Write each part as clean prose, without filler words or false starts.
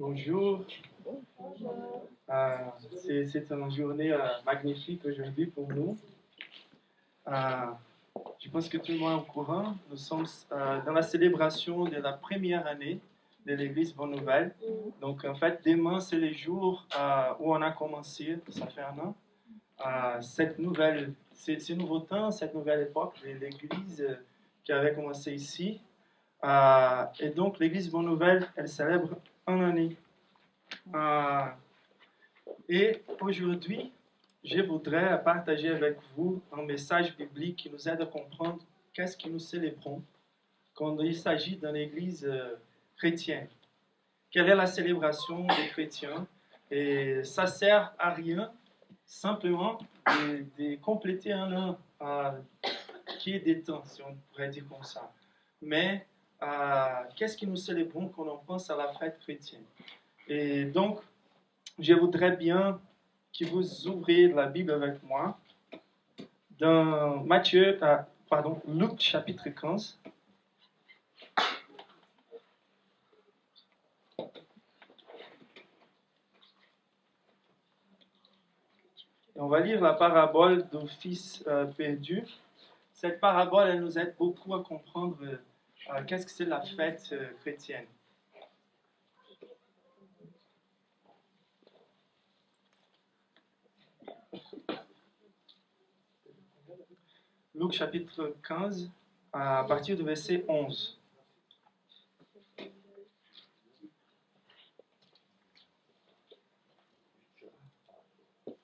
Bonjour. C'est une journée magnifique aujourd'hui pour nous. Je pense que tout le monde est au courant. Nous sommes dans la célébration de la première année de l'Église Bonne Nouvelle. Donc, en fait, demain, c'est le jour où on a commencé, ça fait un an, ce nouveau temps, cette nouvelle époque de l'Église qui avait commencé ici. Et donc, l'Église Bonne Nouvelle, elle célèbre une année. Et aujourd'hui, je voudrais partager avec vous un message biblique qui nous aide à comprendre qu'est-ce que nous célébrons quand il s'agit d'une église chrétienne. Quelle est la célébration des chrétiens? Et ça ne sert à rien, simplement de compléter un an qui est détente, si on pourrait dire comme ça. Mais qu'est-ce que nous célébrons quand on pense à la fête chrétienne? Et donc, je voudrais bien que vous ouvriez la Bible avec moi dans Luc chapitre 15. Et on va lire la parabole du fils perdu. Cette parabole, elle nous aide beaucoup à comprendre qu'est-ce que c'est la fête chrétienne. Luc chapitre 15, à partir du verset 11.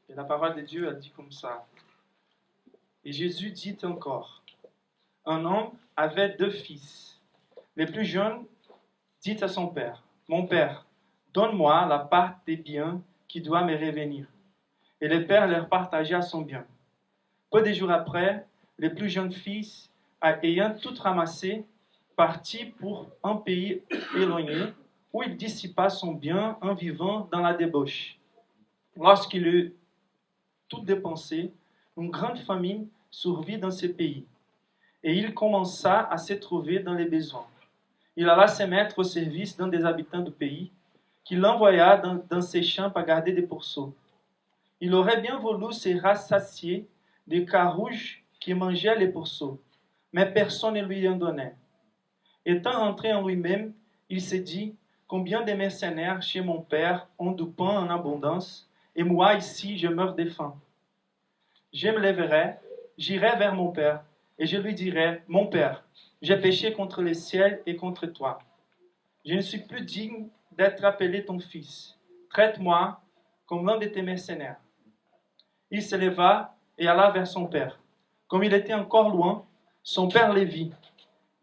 Et la parole de Dieu a dit comme ça. Et Jésus dit encore, un homme avait 2 fils. Le plus jeune dit à son père, mon père, donne-moi la part des biens qui doit me revenir. Et le père leur partagea son bien. Peu de jours après, le plus jeune fils, ayant tout ramassé, partit pour un pays éloigné, où il dissipa son bien en vivant dans la débauche. Lorsqu'il eut tout dépensé, une grande famine survit dans ce pays, et il commença à se trouver dans les besoins. Il alla se mettre au service d'un des habitants du pays, qui l'envoya dans ses champs à garder des pourceaux. Il aurait bien voulu se rassasier des carouges qui mangeaient les pourceaux, mais personne ne lui en donnait. Étant rentré en lui-même, il se dit, combien de mercenaires chez mon père ont du pain en abondance, et moi ici je meurs de faim. Je me lèverai, j'irai vers mon père, et je lui dirai, mon père, j'ai péché contre le ciel et contre toi. Je ne suis plus digne d'être appelé ton fils. Traite-moi comme l'un de tes mercenaires. Il se leva et alla vers son père. Comme il était encore loin, son père le vit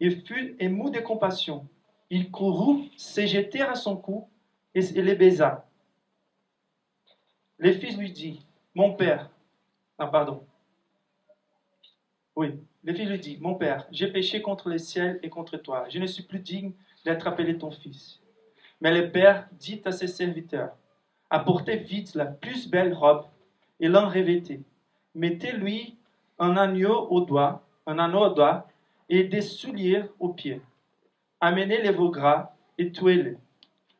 et fut ému de compassion. Il courut se jeter à son cou et le baisa. Le fils lui dit, mon père, le fils lui dit, mon père, j'ai péché contre le ciel et contre toi. Je ne suis plus digne d'être appelé ton fils. Mais le père dit à ses serviteurs, apportez vite la plus belle robe et l'en revêtez. Mettez-lui un anneau au doigt et des souliers aux pieds. Amenez les veaux gras et tuez-les.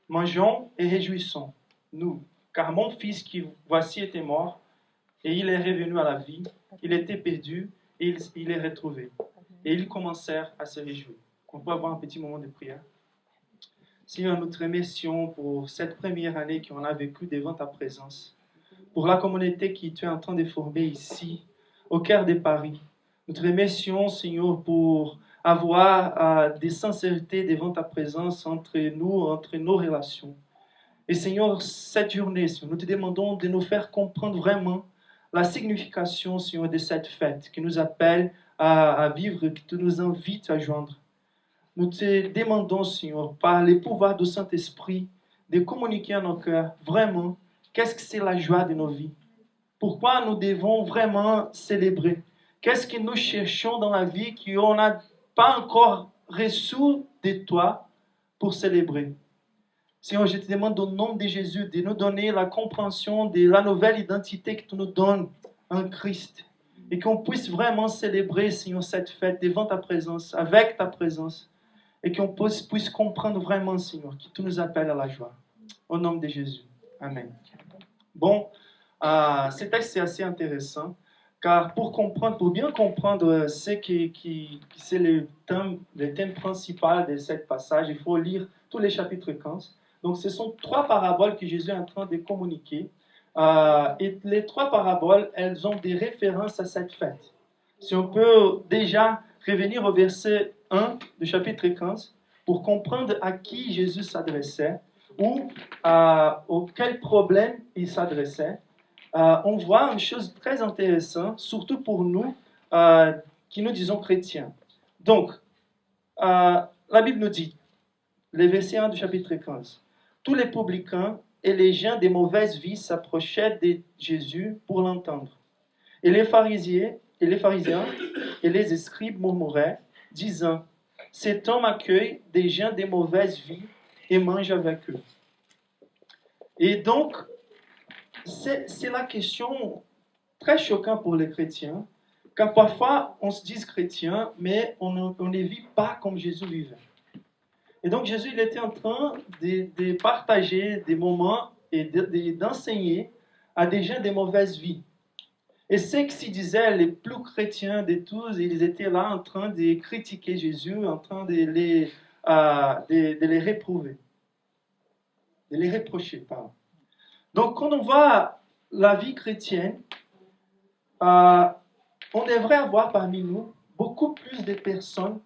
Mangeons et réjouissons, nous, car mon fils qui voici était mort et il est revenu à la vie. Il était perdu et il est retrouvé. Et ils commencèrent à se réjouir. On peut avoir un petit moment de prière. Seigneur, nous te remercions pour cette première année qu'on a vécue devant ta présence, pour la communauté que tu es en train de former ici, au cœur de Paris. Nous te remercions, Seigneur, pour avoir des sincérités devant ta présence entre nous, entre nos relations. Et Seigneur, cette journée, Seigneur, nous te demandons de nous faire comprendre vraiment la signification, Seigneur, de cette fête qui nous appelle à vivre, qui nous invite à joindre. Nous te demandons, Seigneur, par le pouvoir du Saint-Esprit, de communiquer à nos cœurs vraiment qu'est-ce que c'est la joie de nos vies. Pourquoi nous devons vraiment célébrer. Qu'est-ce que nous cherchons dans la vie qu'on n'a pas encore reçu de toi pour célébrer. Seigneur, je te demande au nom de Jésus de nous donner la compréhension de la nouvelle identité que tu nous donnes en Christ. Et qu'on puisse vraiment célébrer, Seigneur, cette fête devant ta présence, avec ta présence. Et qu'on puisse comprendre vraiment, Seigneur, que tu nous appelles à la joie. Au nom de Jésus. Amen. Bon, ce texte est assez intéressant, car pour comprendre, pour bien comprendre c'est le thème principal de ce passage, il faut lire tous les chapitres 15. Donc, ce sont trois paraboles que Jésus est en train de communiquer. Et les trois paraboles, elles ont des références à cette fête. Si on peut déjà revenir au verset 1 du chapitre 15 pour comprendre à qui Jésus s'adressait ou auquel problème il s'adressait, on voit une chose très intéressante, surtout pour nous qui nous disons chrétiens. Donc, la Bible nous dit, le verset 1 du chapitre 15, tous les publicains et les gens des mauvaises vies s'approchaient de Jésus pour l'entendre. Et les pharisiens et les escribes murmuraient, disant, cet homme accueille des gens des mauvaises vies et mange avec eux. Et donc, c'est la question très choquante pour les chrétiens, car parfois on se dit chrétien, mais on ne vit pas comme Jésus vivait. Et donc Jésus, il était en train de partager des moments et d'enseigner à des gens des mauvaises vies. Et ceux qui s'y disaient les plus chrétiens de tous, ils étaient là en train de critiquer Jésus, en train de les réprouver, de les reprocher, pardon. Donc quand on voit la vie chrétienne, on devrait avoir parmi nous beaucoup plus de personnes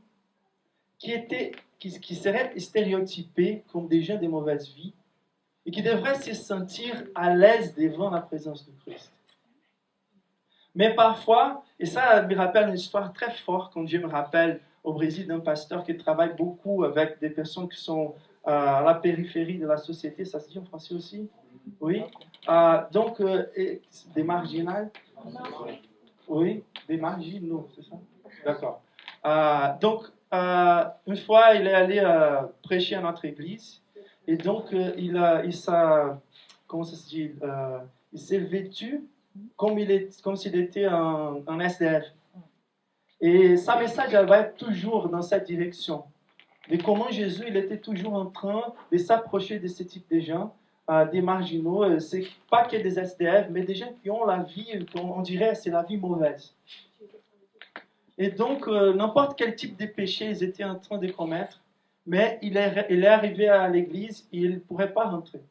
qui seraient stéréotypées comme des gens de mauvaise vie et qui devraient se sentir à l'aise devant la présence de Christ. Mais parfois, et ça me rappelle une histoire très forte quand je me rappelle au Brésil d'un pasteur qui travaille beaucoup avec des personnes qui sont à la périphérie de la société, ça se dit en français aussi? Oui. Donc, des marginales? Oui, des marginaux, c'est ça? D'accord. Donc, une fois, il est allé prêcher à notre église, et donc comment ça se dit? Il s'est vêtu comme s'il était un SDF. Et sa message, elle va être toujours dans cette direction. Mais comment Jésus, il était toujours en train de s'approcher de ce type de gens, des marginaux. C'est pas que des SDF, mais des gens qui ont la vie, on dirait, c'est la vie mauvaise. Et donc, n'importe quel type de péché ils étaient en train de commettre, mais il est arrivé à l'église et il ne pourrait pas rentrer.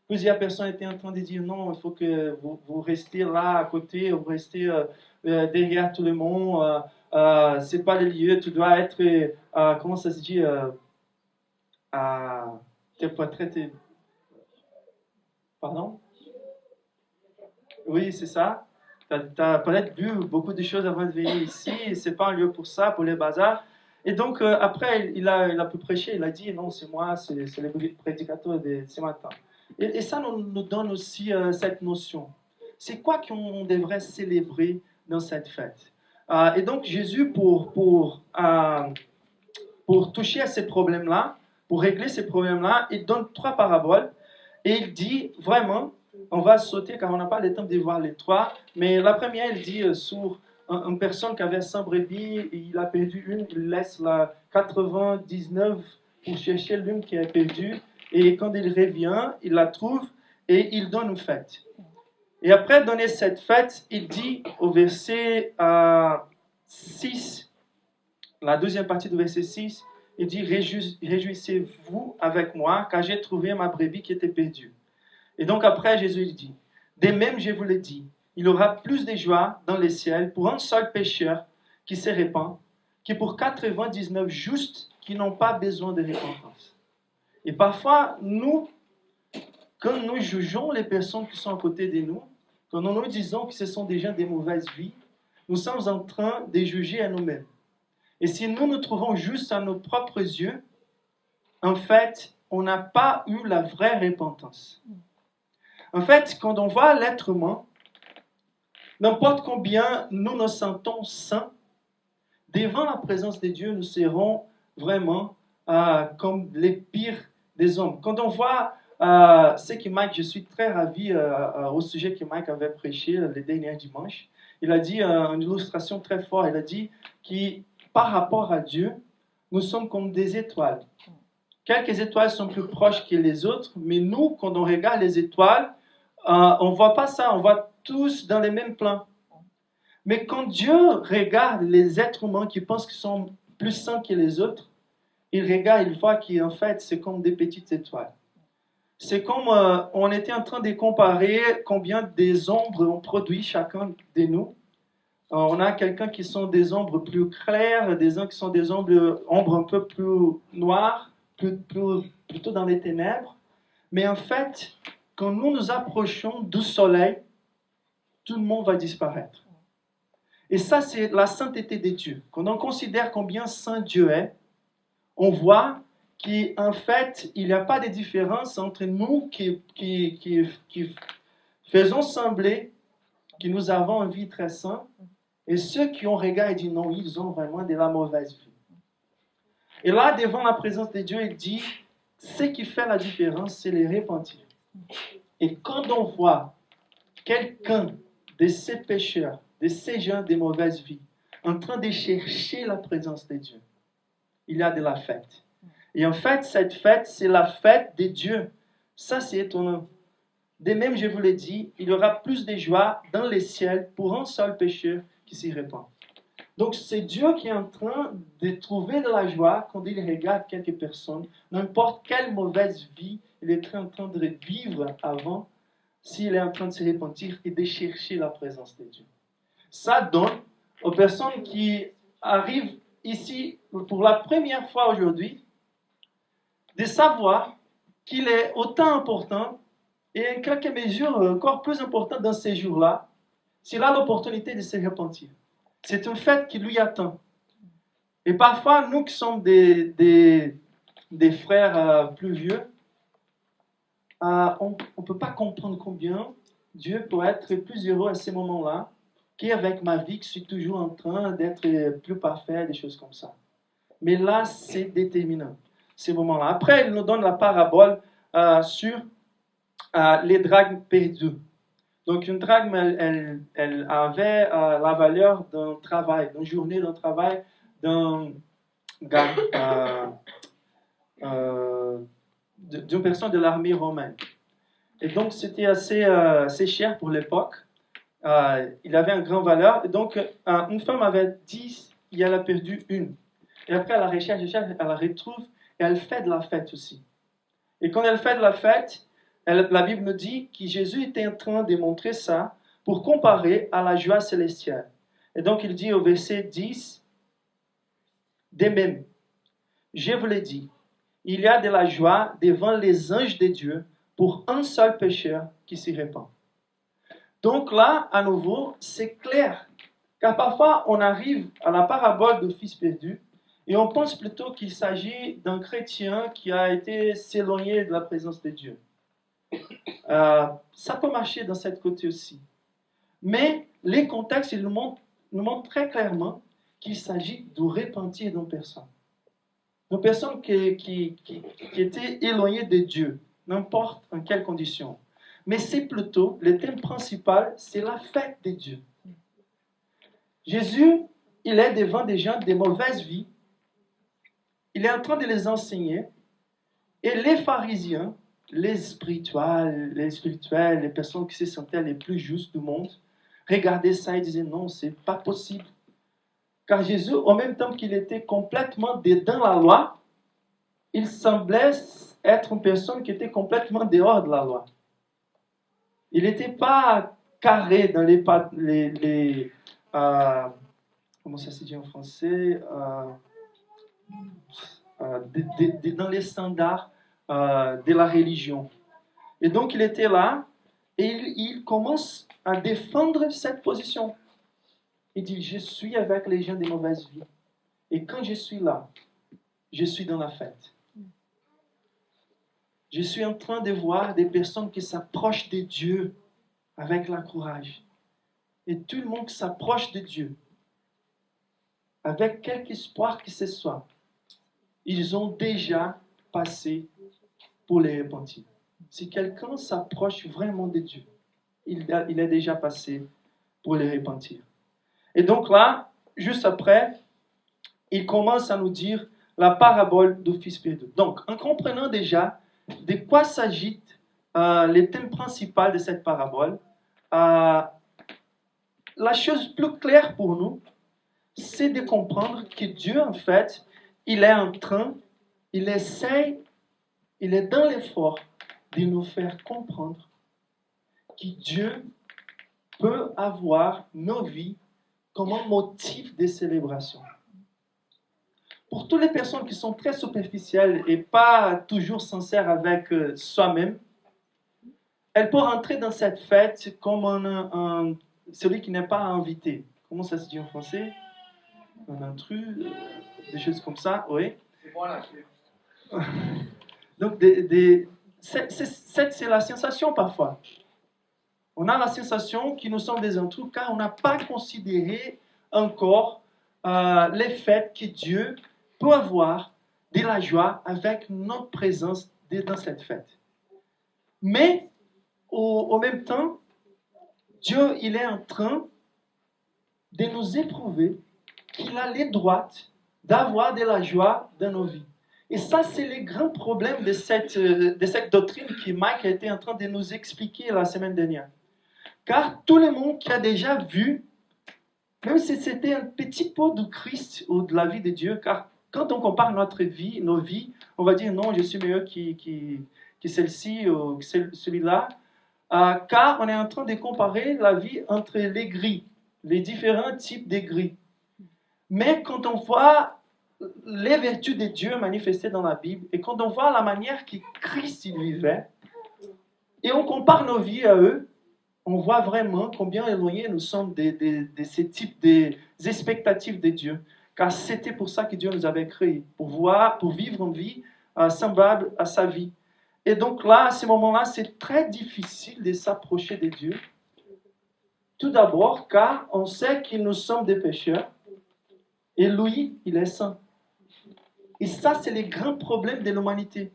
Plusieurs personnes étaient en train de dire non, il faut que vous restiez là à côté, vous restez derrière tout le monde, c'est pas le lieu, tu dois être, comment ça se dit, t'es pas traité. Pardon? Oui, c'est ça. Tu as peut-être vu beaucoup de choses avant de venir ici, c'est pas un lieu pour ça, pour les bazars. Et donc, après, il a pu prêcher, il a dit non, c'est moi, c'est le prédicateur de ce matin. Et ça nous donne aussi cette notion. C'est quoi qu'on devrait célébrer dans cette fête? Et donc, Jésus, pour toucher à ces problèmes-là, pour régler ces problèmes-là, il donne trois paraboles. Et il dit vraiment, on va sauter car on n'a pas le temps de voir les trois, mais la première, il dit sur une personne qui avait 100 brebis, il a perdu une, il laisse la 99 pour chercher l'une qui est perdue, et quand il revient, il la trouve et il donne une fête. Et après donner cette fête, il dit au verset 6, la deuxième partie du verset 6, il dit, réjouissez-vous avec moi, car j'ai trouvé ma brebis qui était perdue. Et donc après, Jésus dit, de même, je vous le dis, il y aura plus de joie dans les ciels pour un seul pécheur qui se répand, que pour 99 justes qui n'ont pas besoin de repentance. Et parfois, nous, quand nous jugeons les personnes qui sont à côté de nous, quand nous nous disons que ce sont des gens de mauvaise vie, nous sommes en train de juger à nous-mêmes. Et si nous nous trouvons juste à nos propres yeux, en fait, on n'a pas eu la vraie repentance. En fait, quand on voit l'être humain, n'importe combien nous nous sentons saints, devant la présence de Dieu, nous serons vraiment comme les pires des hommes. Quand on voit ce que Mike, je suis très ravi au sujet que Mike avait prêché le dernier dimanche, il a dit une illustration très forte, il a dit que par rapport à Dieu, nous sommes comme des étoiles. Quelques étoiles sont plus proches que les autres, mais nous, quand on regarde les étoiles, on ne voit pas ça, on voit tous dans les mêmes plans. Mais quand Dieu regarde les êtres humains qui pensent qu'ils sont plus saints que les autres, il regarde, il voit qu'en fait, c'est comme des petites étoiles. C'est comme on était en train de comparer combien des ombres on produit chacun de nous. On a quelqu'un qui sont des ombres plus claires, des uns qui sont des ombres un peu plus noires, plutôt dans les ténèbres. Mais en fait, quand nous nous approchons du soleil, tout le monde va disparaître. Et ça, c'est la sainteté de Dieu. Quand on considère combien saint Dieu est, on voit qu'en fait, il n'y a pas de différence entre nous qui faisons sembler que nous avons une vie très sainte et ceux qui ont regardé et disent non, ils ont vraiment de la mauvaise vie. Et là, devant la présence de Dieu, il dit, ce qui fait la différence, c'est les repentir. Et quand on voit quelqu'un de ces pécheurs, de ces gens de mauvaise vie, en train de chercher la présence de Dieu, il y a de la fête. Et en fait, cette fête, c'est la fête de Dieu. Ça, c'est étonnant. De même, je vous l'ai dit, il y aura plus de joie dans les ciels pour un seul pécheur qui s'y répand. Donc, c'est Dieu qui est en train de trouver de la joie quand il regarde quelques personnes, n'importe quelle mauvaise vie il est en train de vivre avant, s'il est en train de se repentir et de chercher la présence de Dieu. Ça donne aux personnes qui arrivent ici pour la première fois aujourd'hui de savoir qu'il est autant important et en quelque mesure encore plus important dans ces jours-là, s'il a l'opportunité de se repentir. C'est une fête qui lui attend. Et parfois, nous qui sommes des frères plus vieux, on ne peut pas comprendre combien Dieu peut être plus heureux à ces moments-là qu'avec ma vie, que je suis toujours en train d'être plus parfait, des choses comme ça. Mais là, c'est déterminant, ces moments-là. Après, il nous donne la parabole sur les drachmes perdus. Donc, une drachme, elle avait la valeur d'un travail, d'une journée d'un travail d'une personne de l'armée romaine. Et donc, c'était assez cher pour l'époque. Il avait une grande valeur. Et donc, une femme avait 10 et elle a perdu une. Et après, elle recherche, elle la retrouve et elle fait de la fête aussi. Et quand elle fait de la fête, la Bible nous dit que Jésus était en train de montrer ça pour comparer à la joie célestielle. Et donc, il dit au verset 10, de même, je vous l'ai dit, il y a de la joie devant les anges de Dieu pour un seul pécheur qui s'y répand. Donc là, à nouveau, c'est clair. Car parfois, on arrive à la parabole du fils perdu et on pense plutôt qu'il s'agit d'un chrétien qui a été s'éloigner de la présence de Dieu. Ça peut marcher dans cette côté aussi. Mais les contextes, ils nous montrent très clairement qu'il s'agit de repentir d'une personne. D'une personne qui était éloignée de Dieu, n'importe en quelle condition. Mais c'est plutôt, le thème principal, c'est la fête de Dieu. Jésus, il est devant des gens de mauvaise vie. Il est en train de les enseigner. Et les pharisiens, les spirituels, les personnes qui se sentaient les plus justes du monde, regardaient ça et disaient non, c'est pas possible. Car Jésus, en même temps qu'il était complètement dedans la loi, il semblait être une personne qui était complètement dehors de la loi. Il n'était pas carré dans comment ça se dit en français, dans les standards de la religion. Et donc il était là et il commence à défendre cette position. Il dit, je suis avec les gens de mauvaise vie. Et quand je suis là, je suis dans la fête. Je suis en train de voir des personnes qui s'approchent de Dieu avec la courage. Et tout le monde qui s'approche de Dieu, avec quelque espoir que ce soit, ils ont déjà passé pour les repentir. Si quelqu'un s'approche vraiment de Dieu, il est déjà passé pour les repentir. Et donc là, juste après, il commence à nous dire la parabole du Fils perdu. Donc, en comprenant déjà de quoi s'agit les thèmes principaux de cette parabole, la chose plus claire pour nous, c'est de comprendre que Dieu, en fait, il est en train, il essaye, il est dans l'effort de nous faire comprendre que Dieu peut avoir nos vies comme un motif de célébration. Pour toutes les personnes qui sont très superficielles et pas toujours sincères avec soi-même, elles peuvent entrer dans cette fête comme celui qui n'est pas invité. Comment ça se dit en français? Un intrus, des choses comme ça, oui. C'est moi là. Donc, c'est la sensation parfois. On a la sensation que nous sommes des intrus car on n'a pas considéré encore les fêtes que Dieu peut avoir de la joie avec notre présence dans cette fête. Mais, au même temps, Dieu, il est en train de nous éprouver qu'il a les droits d'avoir de la joie dans nos vies. Et ça, c'est le grand problème de cette doctrine que Mike a été en train de nous expliquer la semaine dernière. Car tout le monde qui a déjà vu, même si c'était un petit pot de Christ ou de la vie de Dieu, car quand on compare notre vie, nos vies, on va dire non, je suis meilleur que celle-ci ou celui-là, car on est en train de comparer la vie entre les gris, les différents types de gris. Mais quand on voit les vertus de Dieu manifestées dans la Bible, et quand on voit la manière que Christ il vivait, et on compare nos vies à eux, on voit vraiment combien éloignés nous sommes de ces types d'expectatives de Dieu. Car c'était pour ça que Dieu nous avait créés, pour vivre une vie semblable à sa vie. Et donc là, à ce moment-là, c'est très difficile de s'approcher de Dieu. Tout d'abord, car on sait que nous sommes des pécheurs, et lui, il est saint. Et ça, c'est le grand problème de l'humanité.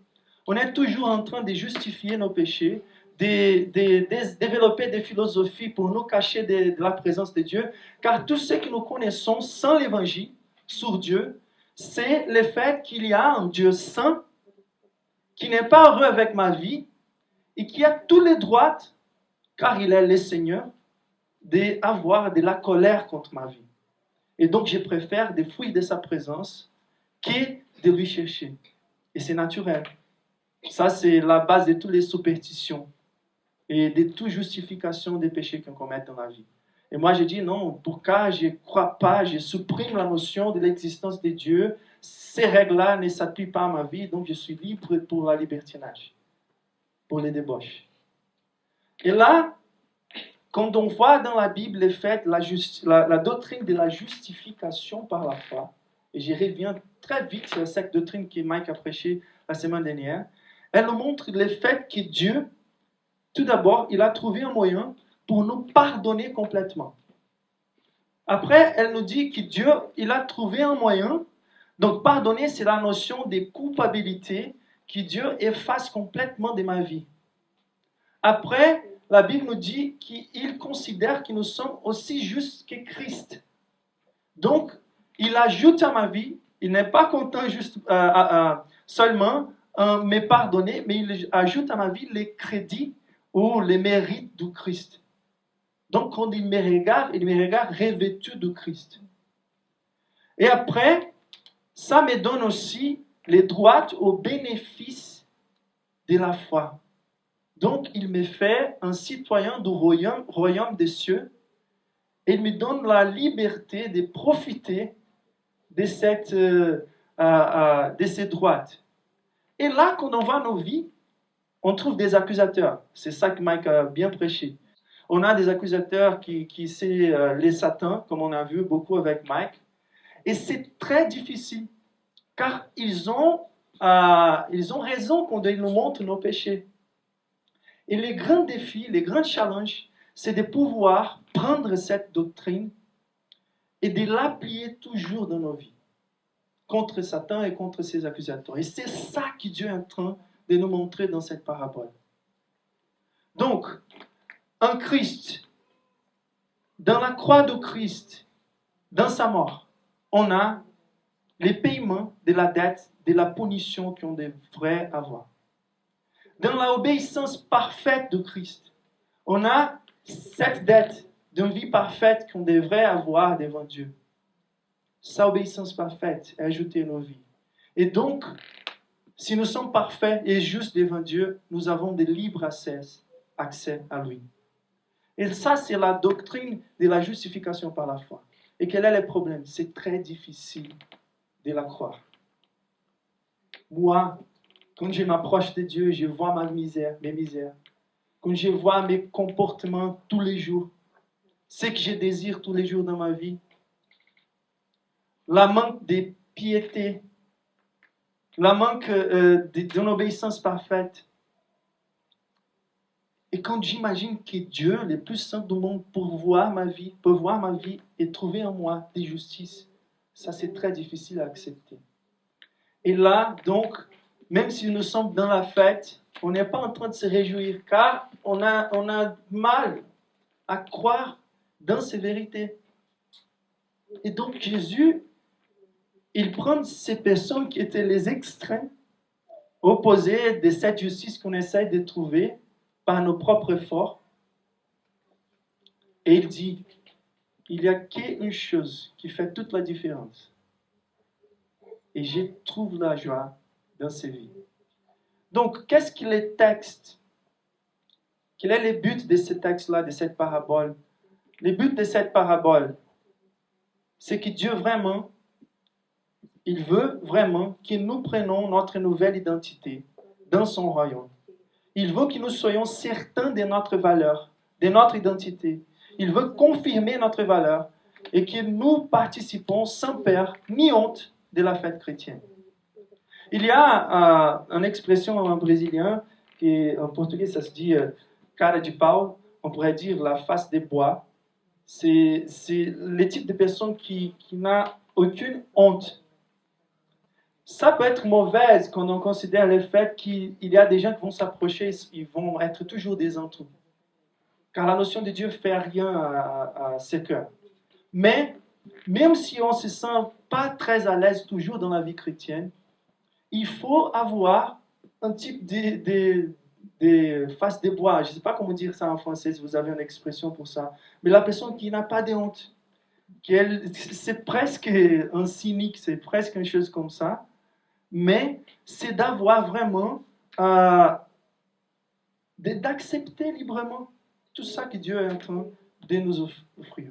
On est toujours en train de justifier nos péchés, de développer des philosophies pour nous cacher de la présence de Dieu, car tout ce que nous connaissons sans l'évangile sur Dieu, c'est le fait qu'il y a un Dieu saint qui n'est pas heureux avec ma vie et qui a tous les droits, car il est le Seigneur, d'avoir de la colère contre ma vie. Et donc je préfère de fuir de sa présence que de lui chercher. Et c'est naturel. Ça, c'est la base de toutes les superstitions et de toute justification des péchés qu'on commet dans la vie. Et moi, je dis non, pour que je ne crois pas, je supprime la notion de l'existence de Dieu. Ces règles-là ne s'appliquent pas à ma vie, donc je suis libre pour la libertinage, pour les débauches. Et là, quand on voit dans la Bible les faits, la doctrine de la justification par la foi, et je reviens très vite sur cette doctrine que Mike a prêchée la semaine dernière, elle nous montre le fait que Dieu, tout d'abord, il a trouvé un moyen pour nous pardonner complètement. Après, elle nous dit que Dieu, il a trouvé un moyen. Donc, pardonner, c'est la notion de culpabilité que Dieu efface complètement de ma vie. Après, la Bible nous dit qu'il considère que nous sommes aussi justes que Christ. Donc, il ajoute à ma vie, il n'est pas content juste seulement me pardonner, mais il ajoute à ma vie les crédits ou les mérites du Christ. Donc, quand il me regarde revêtu de Christ. Et après, ça me donne aussi les droits aux bénéfices de la foi. Donc, il me fait un citoyen du royaume des cieux et il me donne la liberté de profiter de ces droits. Et là, quand on voit nos vies, on trouve des accusateurs. C'est ça que Mike a bien prêché. On a des accusateurs qui c'est les satans, comme on a vu beaucoup avec Mike. Et c'est très difficile, car ils ont raison quand ils nous montrent nos péchés. Et les grands défis, les grands challenges, c'est de pouvoir prendre cette doctrine et de l'appliquer toujours dans nos vies, contre Satan et contre ses accusateurs. Et c'est ça que Dieu est en train de nous montrer dans cette parabole. Donc, en Christ, dans la croix de Christ, dans sa mort, on a les paiements de la dette, de la punition qu'on devrait avoir. Dans l'obéissance parfaite de Christ, on a cette dette d'une vie parfaite qu'on devrait avoir devant Dieu. Sa obéissance parfaite est ajoutée à nos vies. Et donc, si nous sommes parfaits et justes devant Dieu, nous avons de libres accès à lui. Et ça, c'est la doctrine de la justification par la foi. Et quel est le problème? C'est très difficile de la croire. Moi, quand je m'approche de Dieu, je vois mes misères. Quand je vois mes comportements tous les jours, ce que je désire tous les jours dans ma vie, la manque de piété, la manque d'une obéissance parfaite. Et quand j'imagine que Dieu, le plus saint du monde, peut voir ma vie et trouver en moi des justices, ça c'est très difficile à accepter. Et là, donc, même si nous sommes dans la fête, on n'est pas en train de se réjouir, car on a mal à croire dans ces vérités. Et donc Jésus, il prend ces personnes qui étaient les extrêmes, opposés de cette justice qu'on essaye de trouver par nos propres efforts, et il dit, il n'y a qu'une chose qui fait toute la différence. Et je trouve la joie dans ces vies. Donc, qu'est-ce que les textes? Quel est le but de ce texte-là, de cette parabole? Le but de cette parabole, c'est que Dieu vraiment, il veut vraiment que nous prenions notre nouvelle identité dans son royaume. Il veut que nous soyons certains de notre valeur, de notre identité. Il veut confirmer notre valeur et que nous participons sans peur ni honte de la fête chrétienne. Il y a une expression en brésilien, qui en portugais ça se dit cara de pau, on pourrait dire la face des bois. C'est le type de personne qui n'a aucune honte. Ça peut être mauvaise quand on considère le fait qu'il y a des gens qui vont s'approcher, ils vont être toujours des entours. Car la notion de Dieu ne fait rien à ce cœurs. Mais, même si on ne se sent pas très à l'aise toujours dans la vie chrétienne, il faut avoir un type de face de bois. Je ne sais pas comment dire ça en français, si vous avez une expression pour ça. Mais la personne qui n'a pas de honte. C'est presque un cynique, c'est presque une chose comme ça. Mais c'est d'avoir vraiment, d'accepter librement tout ça que Dieu est en train de nous offrir.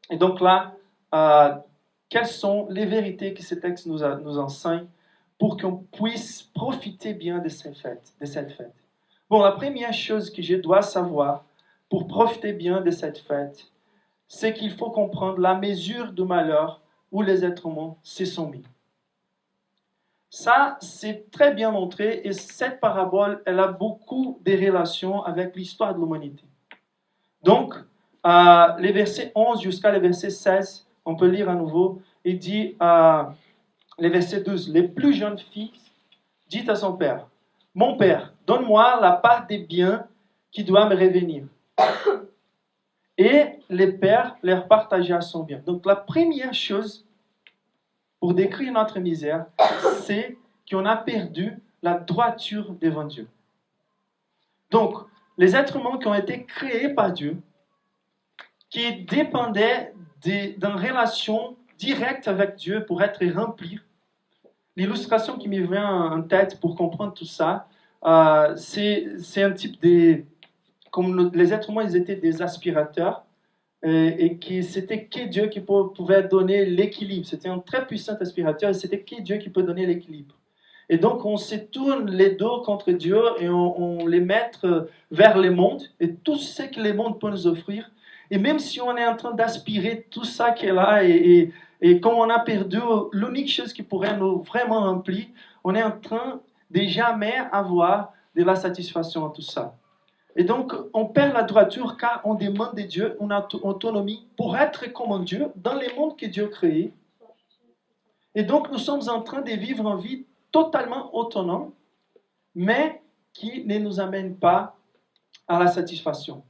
Et donc là, quelles sont les vérités que ce texte nous enseigne pour qu'on puisse profiter bien de cette fête? Bon, la première chose que je dois savoir pour profiter bien de cette fête, c'est qu'il faut comprendre la mesure du malheur où les êtres humains se sont mis. Ça, c'est très bien montré et cette parabole, elle a beaucoup de relations avec l'histoire de l'humanité. Donc, les versets 11 jusqu'à les versets 16, on peut lire à nouveau, il dit, les versets 12, « Les plus jeunes fils dit à son père, « Mon père, donne-moi la part des biens qui doit me revenir. » Et le père leur partagea son bien. Donc, la première chose pour décrire notre misère, c'est qu'on a perdu la droiture devant Dieu. Donc, les êtres humains qui ont été créés par Dieu, qui dépendaient d'une relation directe avec Dieu pour être remplis. L'illustration qui me vient en tête pour comprendre tout ça, c'est un type de... Comme les êtres humains, ils étaient des aspirateurs, et que c'était que Dieu qui pouvait donner l'équilibre. C'était un très puissant aspirateur et c'était que Dieu qui peut donner l'équilibre. Et donc on se tourne les dos contre Dieu et on les met vers le monde et tout ce que le monde peut nous offrir. Et même si on est en train d'aspirer tout ça qui est là et comme on a perdu l'unique chose qui pourrait nous vraiment remplir, on est en train de jamais avoir de la satisfaction en tout ça. Et donc, on perd la droiture car on demande de Dieu une autonomie pour être comme un Dieu dans le monde que Dieu a créé. Et donc, nous sommes en train de vivre une vie totalement autonome, mais qui ne nous amène pas à la satisfaction.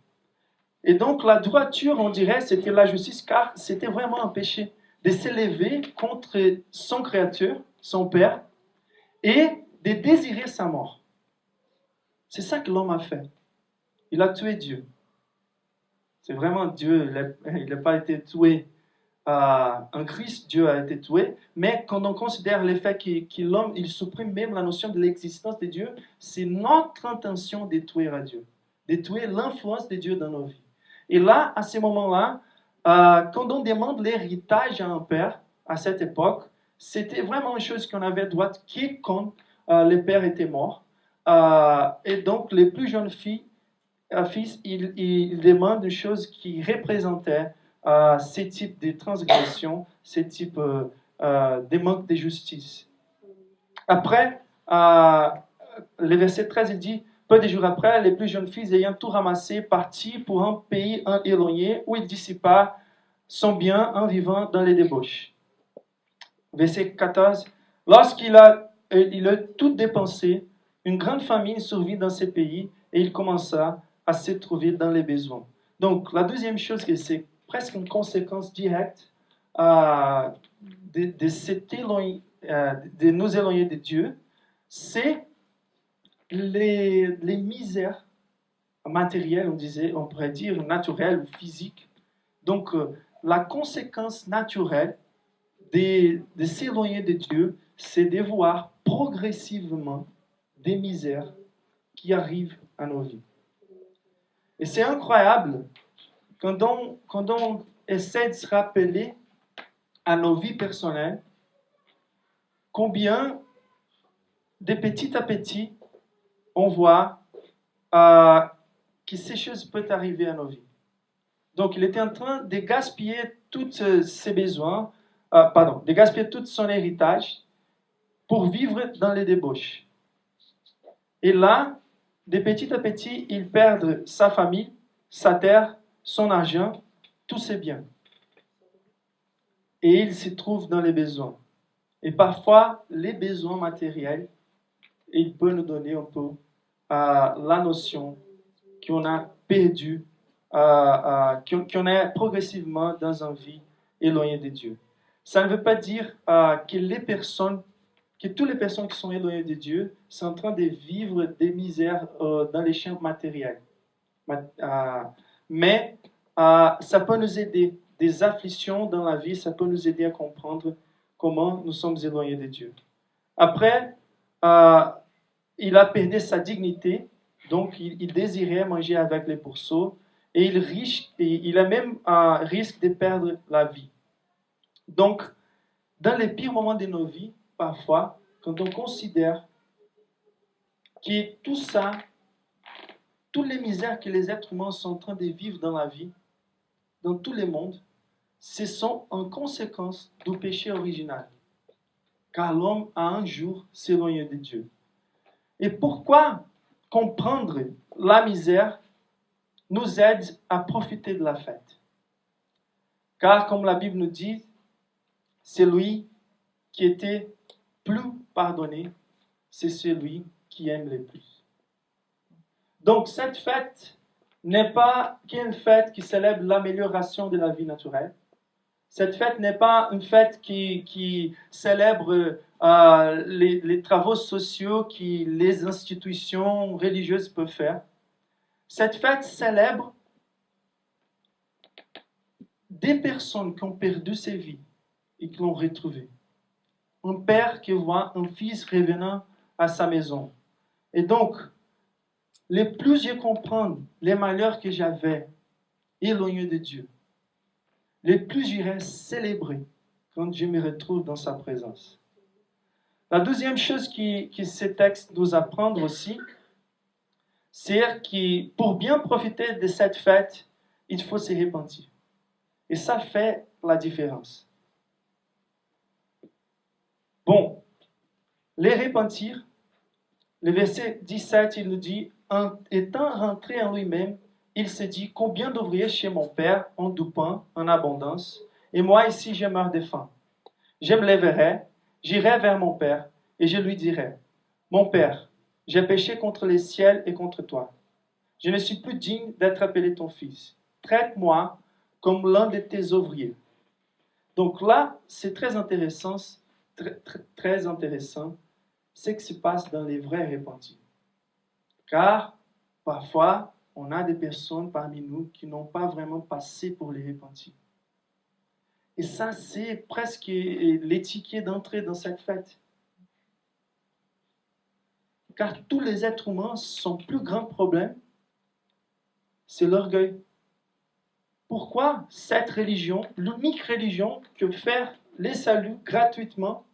Et donc, la droiture, on dirait, c'était la justice car c'était vraiment un péché. de s'élever contre son créateur, son père, et de désirer sa mort. C'est ça que l'homme a fait. Il a tué Dieu. C'est vraiment Dieu, il n'a pas été tué en Christ, Dieu a été tué, mais quand on considère le fait que l'homme, il supprime même la notion de l'existence de Dieu, c'est notre intention de tuer à Dieu, de tuer l'influence de Dieu dans nos vies. Et là, à ce moment-là, quand on demande l'héritage à un père, à cette époque, c'était vraiment une chose qu'on avait droit que quand le père était mort. Et donc, les plus jeunes fils, ils demandent une chose qui représentait ces types de transgressions, ces types de manque de justice. Après, le verset 13, il dit, peu de jours après, les plus jeunes fils ayant tout ramassé, partis pour un pays éloigné où il dissipa son bien en vivant dans les débauches. Verset 14, lorsqu'il il a tout dépensé, une grande famine survit dans ces pays et il commença à se trouver dans les besoins. Donc, la deuxième chose, c'est presque une conséquence directe de nous éloigner de Dieu, c'est les misères matérielles, on pourrait dire naturelles ou physiques. Donc, la conséquence naturelle de s'éloigner de Dieu, c'est de voir progressivement des misères qui arrivent à nos vies. Et c'est incroyable quand on essaie de se rappeler à nos vies personnelles combien de petit à petit on voit que ces choses peuvent arriver à nos vies. Donc il était en train de gaspiller tous ses besoins, de gaspiller tout son héritage pour vivre dans les débauches. Et là, de petit à petit, il perd sa famille, sa terre, son argent, tous ses biens. Et il se trouve dans les besoins. Et parfois, les besoins matériels, il peut nous donner un peu la notion qu'on a perdu, qu'on est progressivement dans une vie éloignée de Dieu. Ça ne veut pas dire que toutes les personnes qui sont éloignées de Dieu sont en train de vivre des misères dans les champs matériels. Mais ça peut nous aider. Des afflictions dans la vie, ça peut nous aider à comprendre comment nous sommes éloignés de Dieu. Après, il a perdu sa dignité, donc il désirait manger avec les pourceaux, et il a même risque de perdre la vie. Donc, dans les pires moments de nos vies, parfois, quand on considère que tout ça, toutes les misères que les êtres humains sont en train de vivre dans la vie, dans tous les mondes, ce sont en conséquence du péché original. Car l'homme a un jour s'éloigné de Dieu. Et pourquoi comprendre la misère nous aide à profiter de la fête? Car comme la Bible nous dit, celui qui était plus pardonné, c'est celui qui aime le plus. Donc cette fête n'est pas qu'une fête qui célèbre l'amélioration de la vie naturelle. Cette fête n'est pas une fête qui célèbre les travaux sociaux que les institutions religieuses peuvent faire. Cette fête célèbre des personnes qui ont perdu ses vies et qui l'ont retrouvée. Un père qui voit un fils revenant à sa maison. Et donc, le plus je comprends les malheurs que j'avais éloignés de Dieu, le plus j'irai célébrer quand je me retrouve dans sa présence. La deuxième chose que ce texte nous apprend aussi, c'est que pour bien profiter de cette fête, il faut se repentir. Et ça fait la différence. Bon, les repentir, le verset 17, il nous dit, en étant rentré en lui-même, il s'est dit, combien d'ouvriers chez mon père ont du pain en abondance, et moi ici je meurs de faim. Je me lèverai, j'irai vers mon père, et je lui dirai, mon père, j'ai péché contre les ciels et contre toi. Je ne suis plus digne d'être appelé ton fils. Traite-moi comme l'un de tes ouvriers. Donc là, c'est très intéressant, très intéressant, ce qui se passe dans les vrais repentis. Car parfois, on a des personnes parmi nous qui n'ont pas vraiment passé pour les repentis. Et ça, c'est presque l'étiquette d'entrée dans cette fête. Car tous les êtres humains, son plus grand problème, c'est l'orgueil. Pourquoi cette religion, l'unique religion que faire les saluts gratuitement,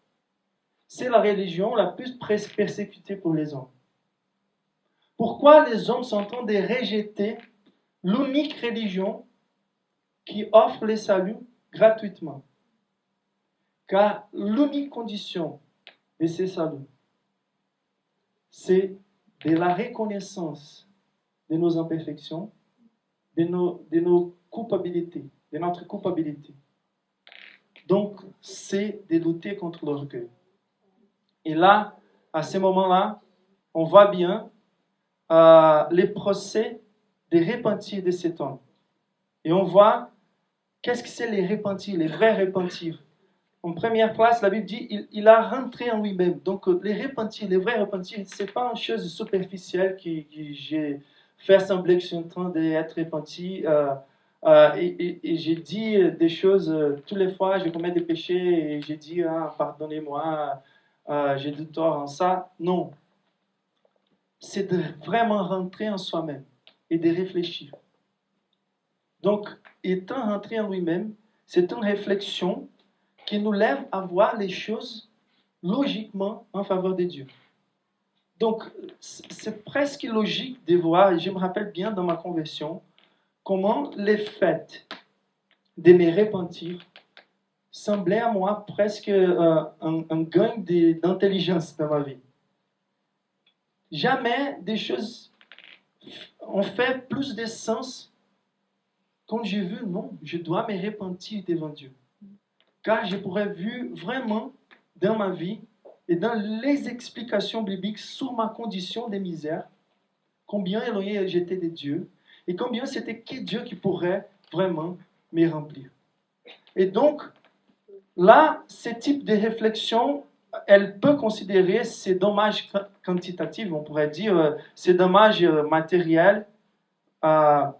c'est la religion la plus persécutée pour les hommes? Pourquoi les hommes sont en train de rejeter l'unique religion qui offre les saluts gratuitement? Car l'unique condition de ces saluts, c'est de la reconnaissance de nos imperfections, de nos culpabilités, de notre culpabilité. Donc, c'est de lutter contre l'orgueil. Et là, à ce moment-là, on voit bien les procès des repentis de cet homme. Et on voit qu'est-ce que c'est les repentis, les vrais repentis. En première place, la Bible dit il a rentré en lui-même. Donc, les repentis, les vrais repentis, ce n'est pas une chose superficielle que j'ai fait sembler que je suis en train d'être repenti. Et j'ai dit des choses, toutes les fois, je commets des péchés et j'ai dit, pardonnez-moi, j'ai du tort en ça. Non. C'est de vraiment rentrer en soi-même et de réfléchir. Donc, étant rentré en lui-même, c'est une réflexion qui nous lève à voir les choses logiquement en faveur de Dieu. Donc, c'est presque logique de voir, et je me rappelle bien dans ma conversion, comment les faits de me repentir semblaient à moi presque un gain d'intelligence dans ma vie. Jamais des choses ont fait plus de sens quand j'ai vu, non, je dois me repentir devant Dieu. Car je pourrais vu vraiment dans ma vie et dans les explications bibliques sur ma condition de misère, combien éloigné j'étais de Dieu et combien c'était que Dieu qui pourrait vraiment me remplir. Et donc, là, ce type de réflexion, elle peut considérer ces dommages quantitatifs, on pourrait dire, ces dommages matériels, par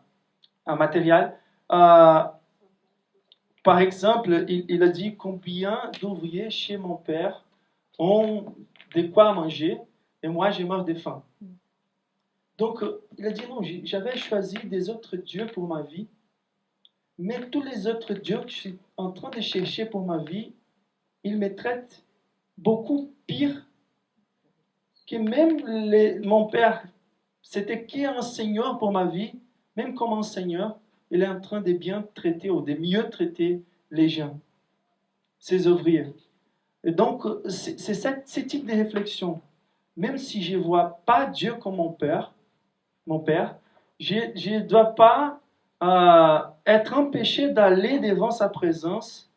exemple, il a dit combien d'ouvriers chez mon père ont de quoi manger et moi je meurs de faim. Donc, il a dit non, j'avais choisi des autres dieux pour ma vie, mais tous les autres dieux que je suis en train de chercher pour ma vie, ils me traitent beaucoup pire que même mon père. C'était qui est un seigneur pour ma vie, même comme un seigneur, il est en train de bien traiter ou de mieux traiter les gens, ses ouvriers. Et donc, c'est ce type de réflexion. Même si je ne vois pas Dieu comme mon père, je ne dois pas être empêché d'aller devant sa présence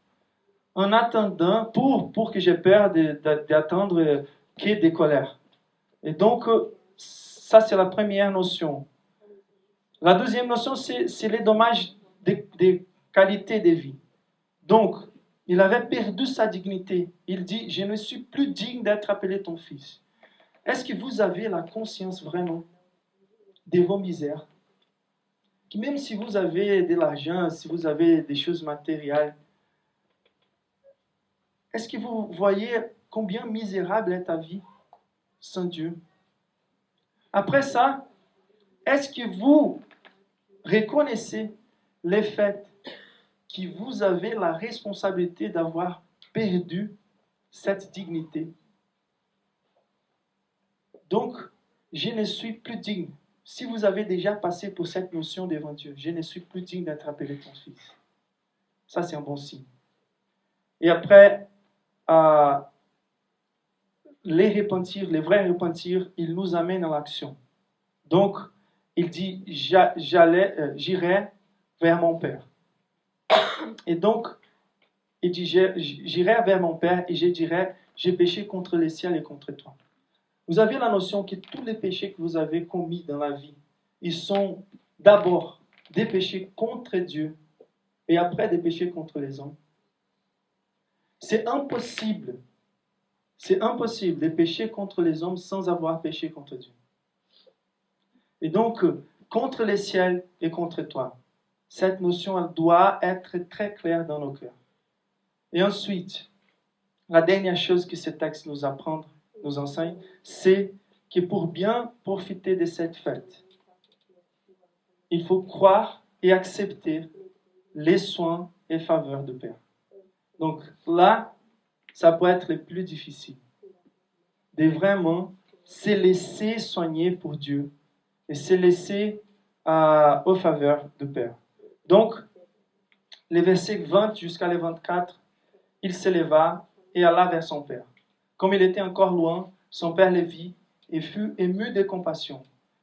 en attendant, pour que j'ai peur d'attendre qu'il y ait des colères. Et donc, ça c'est la première notion. La deuxième notion, c'est les dommages des qualités de vie. Donc, il avait perdu sa dignité. Il dit, je ne suis plus digne d'être appelé ton fils. Est-ce que vous avez la conscience vraiment de vos misères? Que même si vous avez de l'argent, si vous avez des choses matérielles, est-ce que vous voyez combien misérable est ta vie sans Dieu? Après ça, est-ce que vous reconnaissez le fait que vous avez la responsabilité d'avoir perdu cette dignité? Donc, je ne suis plus digne. Si vous avez déjà passé pour cette notion devant Dieu, je ne suis plus digne d'être appelé ton fils. Ça, c'est un bon signe. Et après, les repentirs, les vrais repentirs, ils nous amènent à l'action. Donc, il dit, j'irai vers mon Père. Et donc, il dit, j'irai vers mon Père et je dirai, j'ai péché contre le ciel et contre toi. Vous avez la notion que tous les péchés que vous avez commis dans la vie, ils sont d'abord des péchés contre Dieu et après des péchés contre les hommes. C'est impossible. C'est impossible de pécher contre les hommes sans avoir péché contre Dieu. Et donc, contre les ciels et contre toi. Cette notion, elle doit être très claire dans nos cœurs. Et ensuite, la dernière chose que ce texte nous apprend, nous enseigne, c'est que pour bien profiter de cette fête, il faut croire et accepter les soins et faveurs de Père. Donc là, ça peut être le plus difficile. De vraiment se laisser soigner pour Dieu et se laisser aux faveurs de Père. Donc, les versets 20 jusqu'à les 24, il s'éleva et alla vers son père. Comme il était encore loin, son père le vit et fut ému de compassion.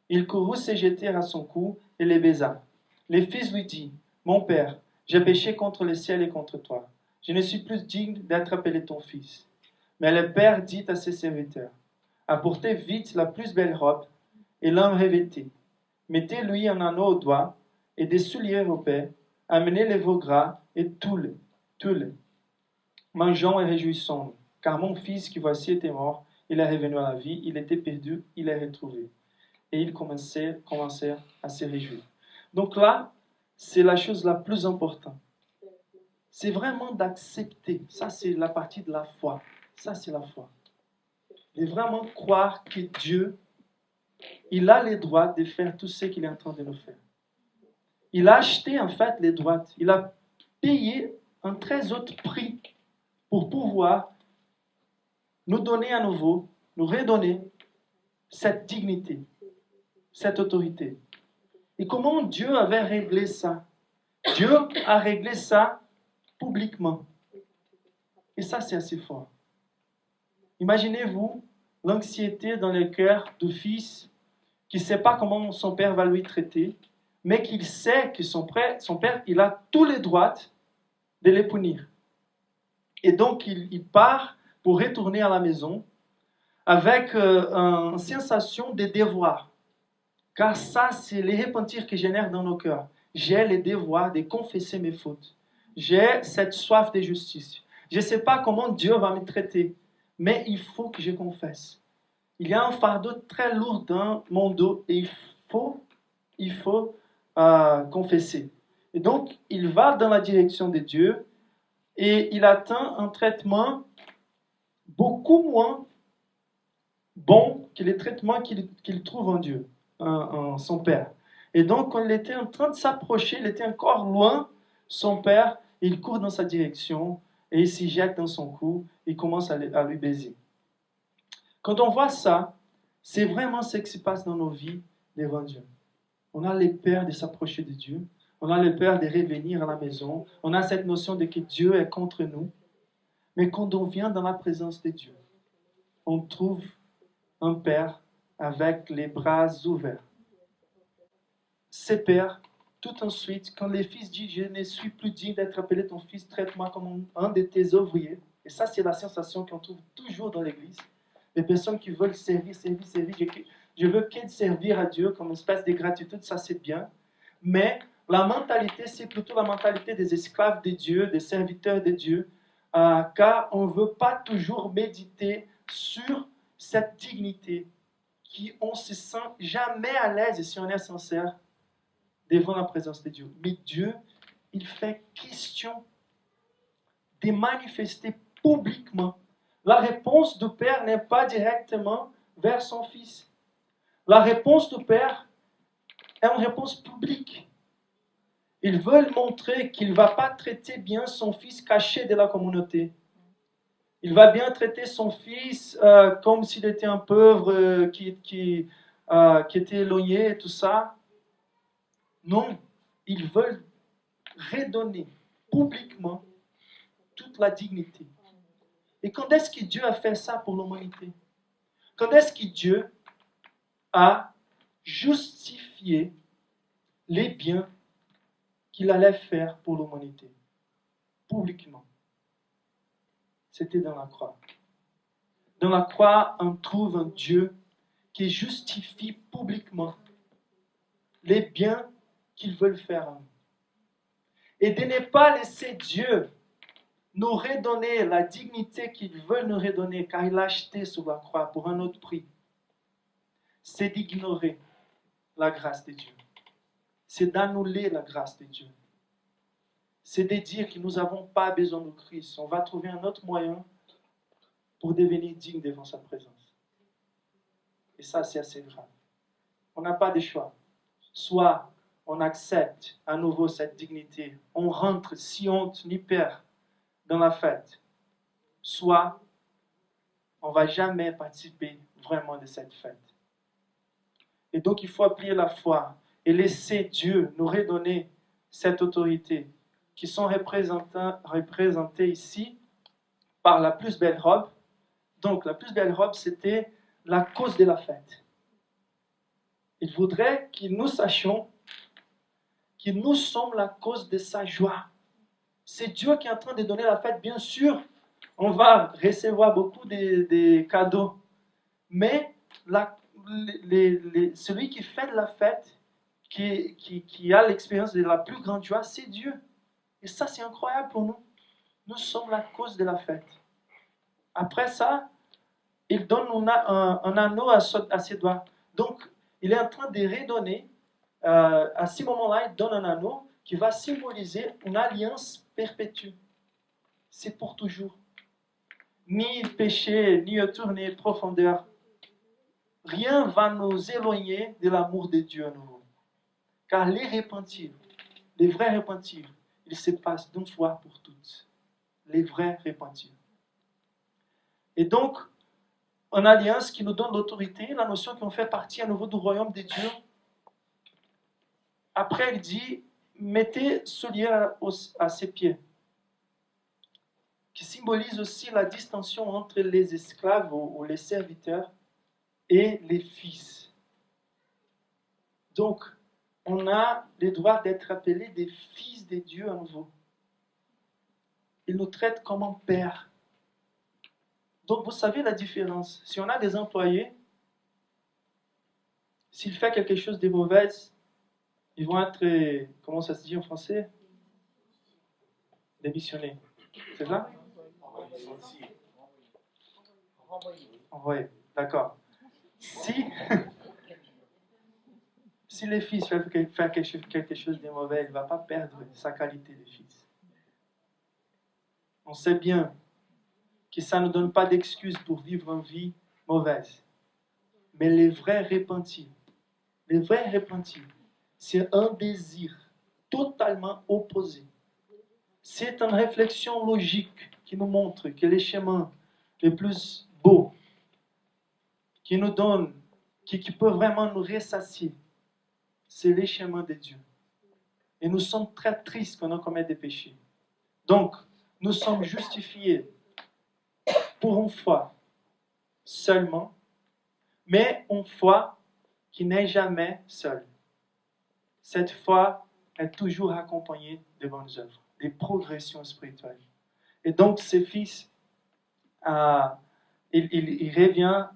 Il courut se jeter à son cou et le baisa. Le fils lui dit, « Mon père, j'ai péché contre le ciel et contre toi. Je ne suis plus digne d'être appelé ton fils. » Mais le père dit à ses serviteurs, « Apportez vite la plus belle robe et l'en revêtez. Mettez-lui un anneau au doigt et des souliers au pied. Amenez les veaux gras et tuez-le. Mangeons et réjouissons-nous, car mon fils qui voici était mort, il est revenu à la vie, il était perdu, il est retrouvé. » Et ils commencèrent à se réjouir. Donc là, c'est la chose la plus importante. C'est vraiment d'accepter. Ça, c'est la partie de la foi. Ça, c'est la foi. De vraiment croire que Dieu, il a les droits de faire tout ce qu'il est en train de nous faire. Il a acheté en fait les droits. Il a payé un très haut prix pour pouvoir nous donner à nouveau, nous redonner cette dignité, cette autorité. Et comment Dieu avait réglé ça? Dieu a réglé ça publiquement. Et ça, c'est assez fort. Imaginez-vous l'anxiété dans le cœur du fils qui ne sait pas comment son père va lui traiter, mais qu'il sait que son père, il a tous les droits de les punir. Et donc, il part pour retourner à la maison avec une sensation de devoir. Car ça, c'est les repentirs que génèrent dans nos cœurs. J'ai le devoir de confesser mes fautes. J'ai cette soif de justice. Je ne sais pas comment Dieu va me traiter, mais il faut que je confesse. Il y a un fardeau très lourd dans mon dos et il faut confesser. Et donc, il va dans la direction de Dieu et il atteint un traitement beaucoup moins bon que les traitements qu'il trouve en Dieu, en son Père. Et donc, quand il était en train de s'approcher, il était encore loin, son Père, il court dans sa direction et il s'y jette dans son cou et commence à lui baiser. Quand on voit ça, c'est vraiment ce qui se passe dans nos vies devant Dieu. On a les peurs de s'approcher de Dieu, on a les peurs de revenir à la maison, on a cette notion de que Dieu est contre nous. Mais quand on vient dans la présence de Dieu, on trouve un père avec les bras ouverts. Ce père, tout ensuite, quand le fils dit « Je ne suis plus digne d'être appelé ton fils, traite-moi comme un de tes ouvriers ». Et ça, c'est la sensation qu'on trouve toujours dans l'église. Les personnes qui veulent servir. Je veux qu'elles servir à Dieu comme une espèce de gratitude, ça c'est bien. Mais la mentalité, c'est plutôt la mentalité des esclaves de Dieu, des serviteurs de Dieu, car on ne veut pas toujours méditer sur cette dignité qu'on ne se sent jamais à l'aise si on est sincère devant la présence de Dieu. Mais Dieu, il fait question de manifester publiquement. La réponse du Père n'est pas directement vers son Fils. La réponse du Père est une réponse publique. Ils veulent montrer qu'il ne va pas traiter bien son fils caché de la communauté. Il va bien traiter son fils comme s'il était un pauvre qui était éloigné et tout ça. Non, ils veulent redonner publiquement toute la dignité. Et quand est-ce que Dieu a fait ça pour l'humanité? Quand est-ce que Dieu a justifié les biens qu'il allait faire pour l'humanité? Publiquement. C'était dans la croix. Dans la croix, on trouve un Dieu qui justifie publiquement les biens qu'il veut faire à nous. Et de ne pas laisser Dieu nous redonner la dignité qu'il veut nous redonner, car il l'a acheté sur la croix pour un autre prix, c'est d'ignorer la grâce de Dieu. C'est d'annuler la grâce de Dieu. C'est de dire que nous n'avons pas besoin de Christ. On va trouver un autre moyen pour devenir digne devant sa présence. Et ça, c'est assez grave. On n'a pas de choix. Soit on accepte à nouveau cette dignité, on rentre si honte ni peur dans la fête, soit on ne va jamais participer vraiment de cette fête. Et donc il faut appuyer la foi et laisser Dieu nous redonner cette autorité qui sont représentées ici par la plus belle robe. Donc la plus belle robe, c'était la cause de la fête. Il voudrait que nous sachions que nous sommes la cause de sa joie. C'est Dieu qui est en train de donner la fête. Bien sûr, on va recevoir beaucoup de cadeaux. Mais celui qui fait de la fête, qui a l'expérience de la plus grande joie, c'est Dieu. Et ça, c'est incroyable pour nous. Nous sommes la cause de la fête. Après ça, il donne un anneau à ses doigts. Donc, il est en train de redonner, à ce moment-là, il donne un anneau qui va symboliser une alliance perpétue. C'est pour toujours. Ni péché, ni retour, ni profondeur. Rien ne va nous éloigner de l'amour de Dieu à nouveau. Car les repentis, les vrais repentis, ils se passent d'une fois pour toutes. Les vrais repentis. Et donc, une alliance qui nous donne l'autorité, la notion qu'on fait partie à nouveau du royaume de Dieu. Après, il dit, mettez ce lien à ses pieds, qui symbolise aussi la distinction entre les esclaves ou les serviteurs et les fils. Donc, on a le droit d'être appelés des fils de Dieu à nouveau. Il nous traite comme un père. Donc, vous savez la différence. Si on a des employés, s'il fait quelque chose de mauvais, ils vont être, comment ça se dit en français? Démissionnés. C'est ça? Envoyé. D'accord. Si le fils fait quelque chose de mauvais, il ne va pas perdre sa qualité de fils. On sait bien que ça ne donne pas d'excuse pour vivre une vie mauvaise. Mais les vrais repentis, c'est un désir totalement opposé. C'est une réflexion logique qui nous montre que les chemins les plus beaux, qui nous donnent, qui peut vraiment nous ressacier, c'est les chemins de Dieu. Et nous sommes très tristes quand on commet des péchés. Donc, nous sommes justifiés pour une foi seulement, mais une foi qui n'est jamais seule. Cette foi est toujours accompagnée de bonnes œuvres, des progressions spirituelles. Et donc, ce fils, il revient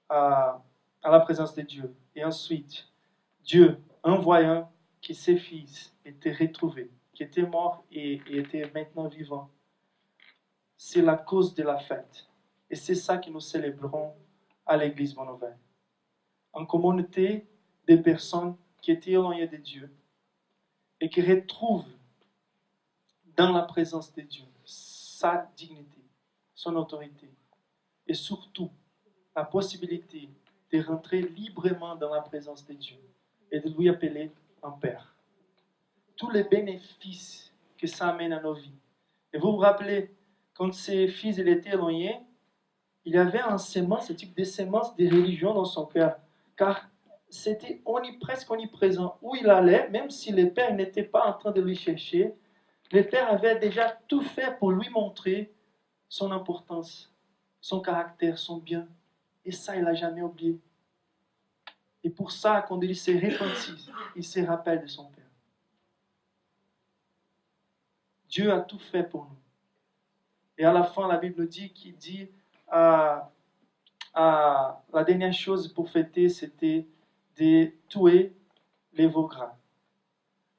à la présence de Dieu. Et ensuite, Dieu, en voyant que ses fils étaient retrouvés, qui étaient morts et étaient maintenant vivants, c'est la cause de la fête. Et c'est ça que nous célébrons à l'église Bonne-Nouvelle. En communauté des personnes qui étaient éloignées de Dieu et qui retrouvent dans la présence de Dieu sa dignité, son autorité et surtout la possibilité de rentrer librement dans la présence de Dieu et de lui appeler un Père. Tous les bénéfices que ça amène à nos vies. Et vous vous rappelez, quand ces fils étaient éloignés, il y avait un sémence, ce type de sémence de religion dans son cœur, car c'était presque omniprésent. Où il allait, même si les pères n'étaient pas en train de lui chercher, les pères avaient déjà tout fait pour lui montrer son importance, son caractère, son bien. Et ça, il n'a jamais oublié. Et pour ça, quand il s'est repenti, il se rappelle de son Père. Dieu a tout fait pour nous. Et à la fin, la Bible nous dit qu'il dit la dernière chose pour fêter, c'était de tuer les veaux gras.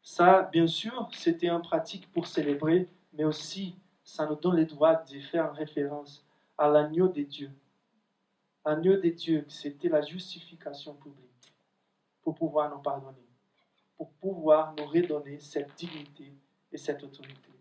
Ça, bien sûr, c'était une pratique pour célébrer, mais aussi ça nous donne le droit de faire référence à l'agneau de Dieu. L'agneau de Dieu, c'était la justification publique pour pouvoir nous pardonner, pour pouvoir nous redonner cette dignité et cette autorité.